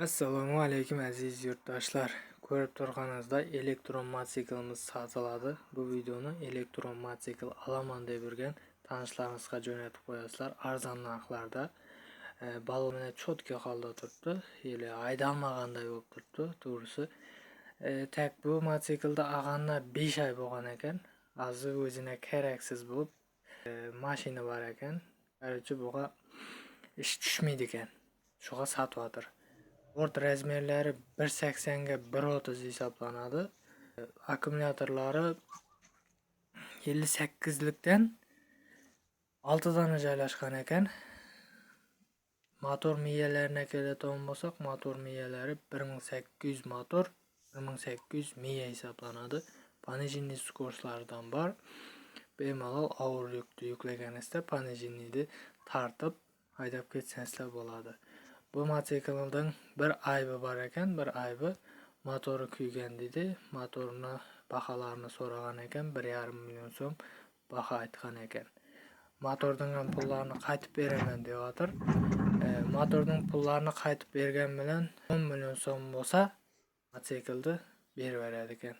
Assalomu alaykum aziz yurtdoshlar. Ko'rib turganingizdek elektron mototsiklimiz sotiladi. Bu videoni elektron mototsikl olaman deb yurgan tanishlaringizga jo'natib qo'yasizlar arzon narxlarda. Baloni cho'tka holda turibdi. Yili haydalmaganday bo'lib turibdi, to'g'risi. Tak bu mototsiklda ag'anlar 5 oy bo'lgan ekan. Hozir o'zina keraksiz bo'lib, mashina bor ekan. Qarchi buga ish tushmaydi ekan. Shuga sotyotir. Bort razmerlari 1.80 ga 1.30 hisoblanadi. Akkumulyatorlari 58 likdan 6 dona joylashgan ekan. Motor miyalarına keladigan bo'lsak, motor miyalari 1800 motor, 1800 miya hisoblanadi. Пониженный скоростlardan bor. Bemalol og'ir yukni yuklaganingizda пониженныйni tartib haydab ketsangizlar bo'ladi. Bu mototsiklning bir aybi bor ekan, bir aybi motori kuygan dedi. Motorni baholarini so'ragan ekan, 1,5 million so'm baho aytgan ekan. Motordan ham pullarni qaytib beraman deyotir. Motorning pullarini qaytib bergan bilan 10 million so'm bo'lsa, mototsiklni berib beradi ekan.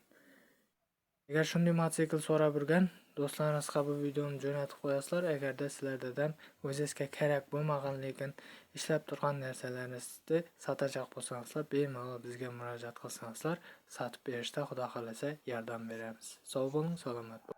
Agar shunday mototsikl so'rab yurgan do'stlaringizga bu videoni jo'natib qo'yasizlar. Agarda sizlardan o'zingizga kerak bo'lmagan lekin ishlab turgan narsalarni sotajak bo'lsangizlar, bemalol bizga murojaat qilsangizlar, sotib berishda xudo xolasa yordam beramiz. Sog' bo'ling, salomat bo'ling.